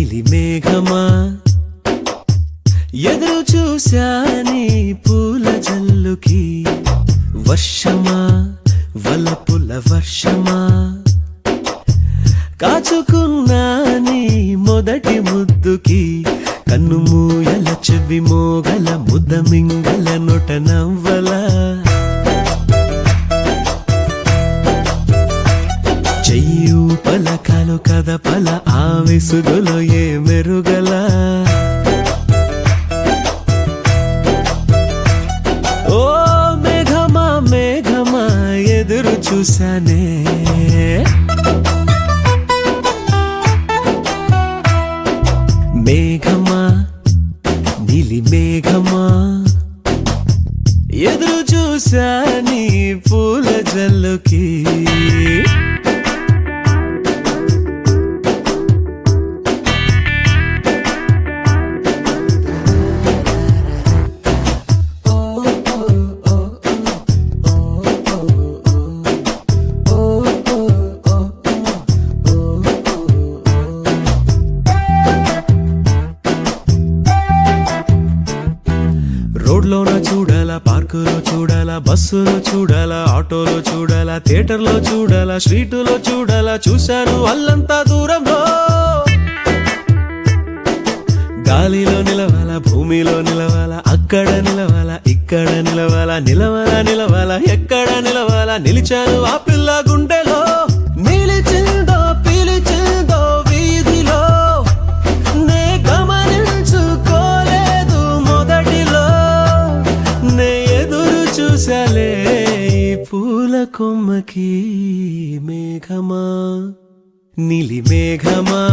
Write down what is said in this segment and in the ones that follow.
నీలి మేఘమా ఎదురు చూశాని పూల జల్లుకి వర్షమా వలపుల వర్షమా కాచుకున్నాని మొదటి ముద్దుకి కన్ను మూయల చెవి మోగల ముద్ద మింగల నొట నవ్వల చెయ్యు పలకలు కదపల ఆ విసుగులో ఏ మెరుగల ఓ మేఘమా మేఘమా ఎదురు చూశానే మేఘమా నీలి మేఘమా ఎదురు చూశాని పూల జల్లుకి రోడ్లోన చూడాలా, పార్కులో చూడాలా, బస్సులో చూడాలా, ఆటోలో చూడాలా, థియేటర్లో చూడాలా, స్ట్రీటులో చూడాలా, చూశాను అల్లంతా దూరంలో. గాలిలో నిలవాలా, భూమిలో నిలవాలా, అక్కడ నిలవాలా, ఇక్కడ నిలవాలా, నిలవాలా నిలవాలా, ఎక్కడ నిలవాలా, నిలిచాను ఆ పిల్ల గుండెలో. నిలిచిందో పిలిచిందో వీధిలో నే గమనించుకోలేదు మొదటిలో. నే ఎదురు చూసాలే ఈ పూల కొమ్మకి. మేఘమా నీలి మేఘమా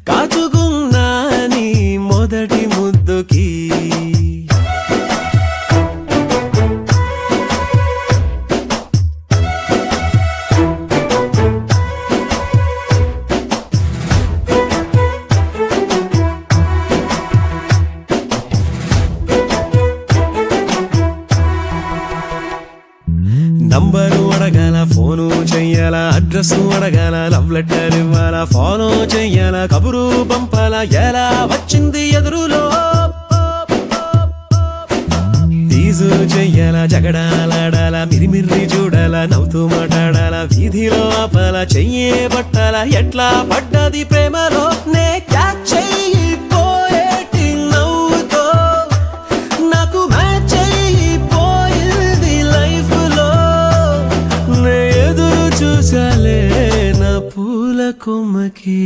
కాచుకున్నా నీ మొదటి ముద్దుకి. నంబరు అడగాల, ఫోను చెయ్యాలా, అడ్రస్ అడగాల, లవ్ లెటర్ ఇవ్వాలా, ఫాలో చెయ్యాలా, కబురు పంపాలా, ఎలా వచ్చింది ఎదురులో. తీజు చెయ్యాలా, జగడాలాడాలా, మిరిమిర్రి చూడాలా, నవ్వుతూ మాట్లాడాలా, వీధిలో ఆపాలా, చెయ్యే పట్టాలా, ఎట్లా పడ్డది ప్రేమలో. నే క్యాచ్ చెయ్యిపోయేటి నవ్వుతో నాకు మ్యాచ్ చెయ్యిపోయింది లైఫ్ లో. నే ఎదురు చూసాలే నా పూల కొమ్మకి.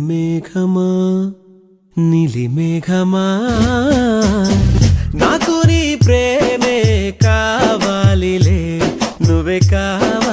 మేఘమా నీలి మేఘమా నాకు నీ ప్రేమే కావాలిలే, నువ్వే కావాలి.